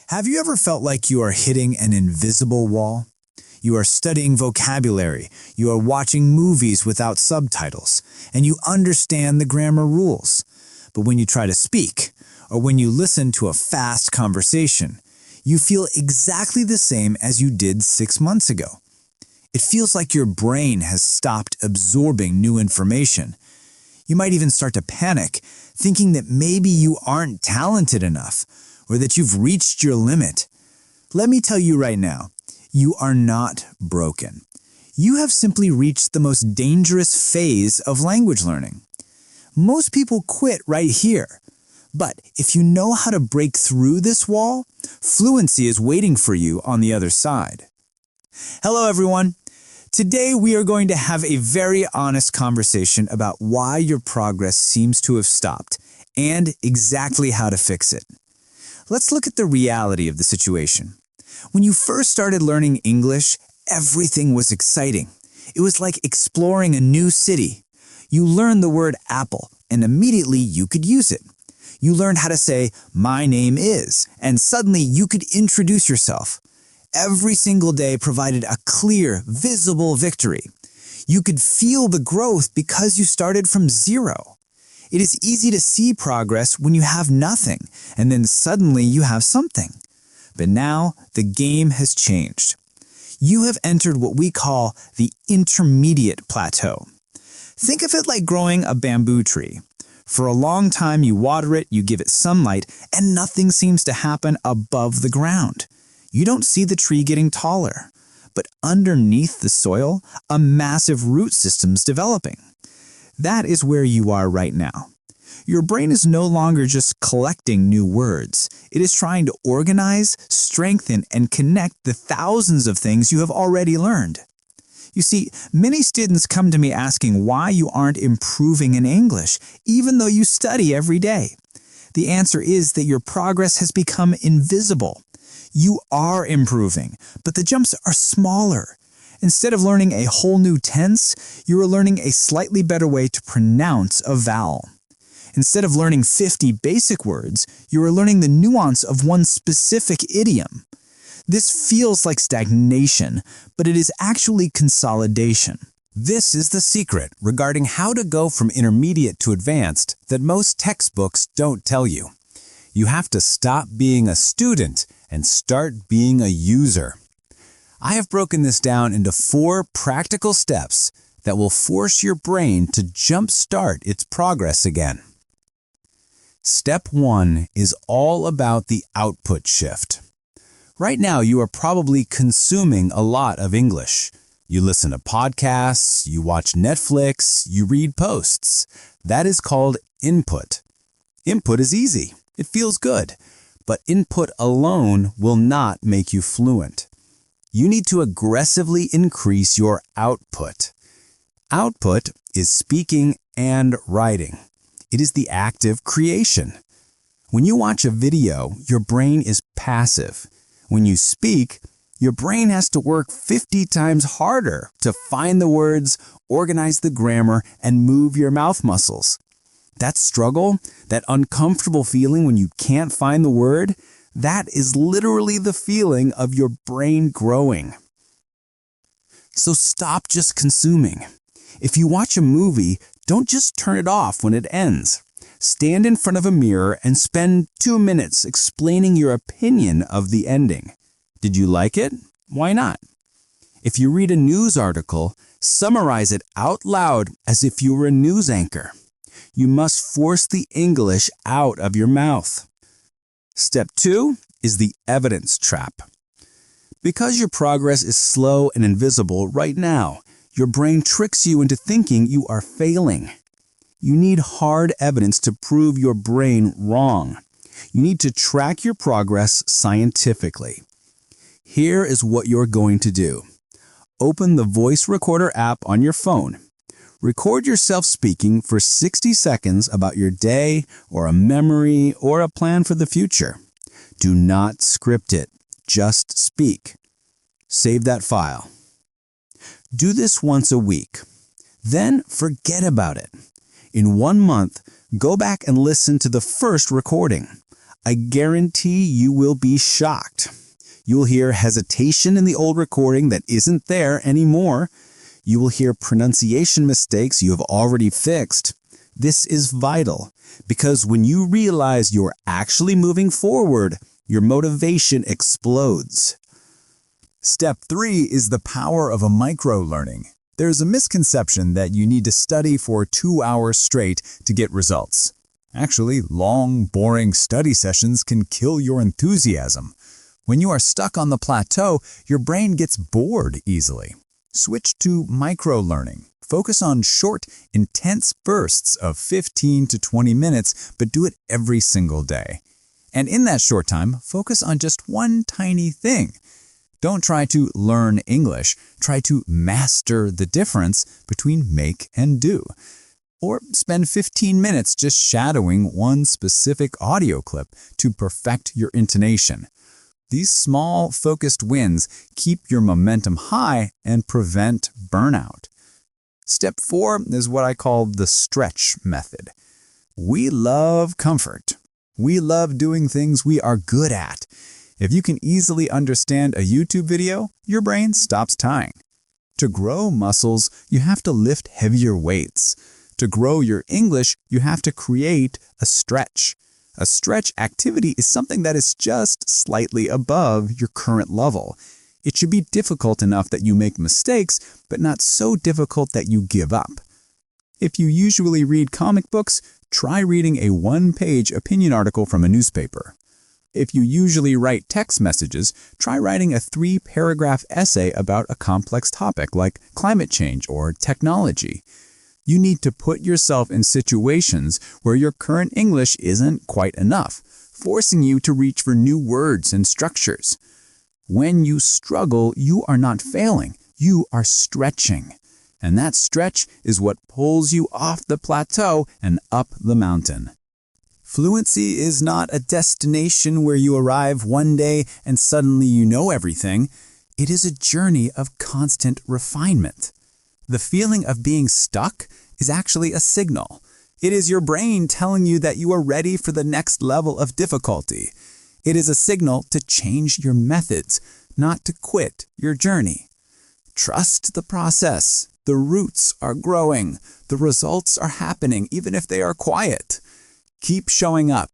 Have you ever felt like you are hitting an invisible wall? You are studying vocabulary, you are watching movies without subtitles, and you understand the grammar rules. But when you try to speak, or when you listen to a fast conversation, you feel exactly the same as you did 6 months ago. It feels like your brain has stopped absorbing new information. You might even start to panic, thinking that maybe you aren't talented enough, or that you've reached your limit. Let me tell you right now, you are not broken. You have simply reached the most dangerous phase of language learning. Most people quit right here. But if you know how to break through this wall, fluency is waiting for you on the other side. Hello everyone. Today we are going to have a very honest conversation about why your progress seems to have stopped and exactly how to fix it. Let's look at the reality of the situation. When you first started learning English, everything was exciting. It was like exploring a new city. You learned the word apple, and immediately you could use it. You learned how to say, "My name is," and suddenly you could introduce yourself. Every single day provided a clear, visible victory. You could feel the growth because you started from zero. It is easy to see progress when you have nothing, and then suddenly you have something. But now, the game has changed. You have entered what we call the intermediate plateau. Think of it like growing a bamboo tree. For a long time, you water it, you give it sunlight, and nothing seems to happen above the ground. You don't see the tree getting taller. But underneath the soil, a massive root system's developing. That is where you are right now. Your brain is no longer just collecting new words. It is trying to organize, strengthen, and connect the thousands of things you have already learned. You see, many students come to me asking why you aren't improving in English, even though you study every day. The answer is that your progress has become invisible. You are improving, but the jumps are smaller. Instead of learning a whole new tense, you are learning a slightly better way to pronounce a vowel. Instead of learning 50 basic words, you are learning the nuance of one specific idiom. This feels like stagnation, but it is actually consolidation. This is the secret regarding how to go from intermediate to advanced that most textbooks don't tell you. You have to stop being a student and start being a user. I have broken this down into 4 practical steps that will force your brain to jumpstart its progress again. Step 1 is all about the output shift. Right now, you are probably consuming a lot of English. You listen to podcasts, you watch Netflix, you read posts. That is called input. Input is easy. It feels good. But input alone will not make you fluent. You need to aggressively increase your output. Output is speaking and writing. It is the act of creation. When you watch a video, your brain is passive. When you speak, your brain has to work 50 times harder to find the words, organize the grammar, and move your mouth muscles. That struggle, that uncomfortable feeling when you can't find the word, that is literally the feeling of your brain growing. So stop just consuming. If you watch a movie, don't just turn it off when it ends. Stand in front of a mirror and spend 2 minutes explaining your opinion of the ending. Did you like it? Why not? If you read a news article, summarize it out loud as if you were a news anchor. You must force the English out of your mouth. Step 2 is the evidence trap. Because your progress is slow and invisible right now, your brain tricks you into thinking you are failing. You need hard evidence to prove your brain wrong. You need to track your progress scientifically. Here is what you're going to do. Open the voice recorder app on your phone. Record yourself speaking for 60 seconds about your day or a memory or a plan for the future. Do not script it. Just speak. Save that file. Do this once a week. Then forget about it. In 1 month, go back and listen to the first recording. I guarantee you will be shocked. You'll hear hesitation in the old recording that isn't there anymore. You will hear pronunciation mistakes you have already fixed. This is vital because when you realize you're actually moving forward, your motivation explodes. Step 3 is the power of a micro-learning. There's a misconception that you need to study for 2 hours straight to get results. Actually, long, boring study sessions can kill your enthusiasm. When you are stuck on the plateau, your brain gets bored easily. Switch to micro-learning. Focus on short, intense bursts of 15 to 20 minutes, but do it every single day. And in that short time, focus on just one tiny thing. Don't try to learn English. Try to master the difference between make and do. Or spend 15 minutes just shadowing one specific audio clip to perfect your intonation. These small, focused wins keep your momentum high and prevent burnout. Step 4 is what I call the stretch method. We love comfort. We love doing things we are good at. If you can easily understand a YouTube video, your brain stops tying. To grow muscles, you have to lift heavier weights. To grow your English, you have to create a stretch. A stretch activity is something that is just slightly above your current level. It should be difficult enough that you make mistakes, but not so difficult that you give up. If you usually read comic books, try reading a one-page opinion article from a newspaper. If you usually write text messages, try writing a 3-paragraph essay about a complex topic like climate change or technology. You need to put yourself in situations where your current English isn't quite enough, forcing you to reach for new words and structures. When you struggle, you are not failing, you are stretching. And that stretch is what pulls you off the plateau and up the mountain. Fluency is not a destination where you arrive one day and suddenly you know everything. It is a journey of constant refinement. The feeling of being stuck is actually a signal. It is your brain telling you that you are ready for the next level of difficulty. It is a signal to change your methods, not to quit your journey. Trust the process. The roots are growing. The results are happening, even if they are quiet. Keep showing up.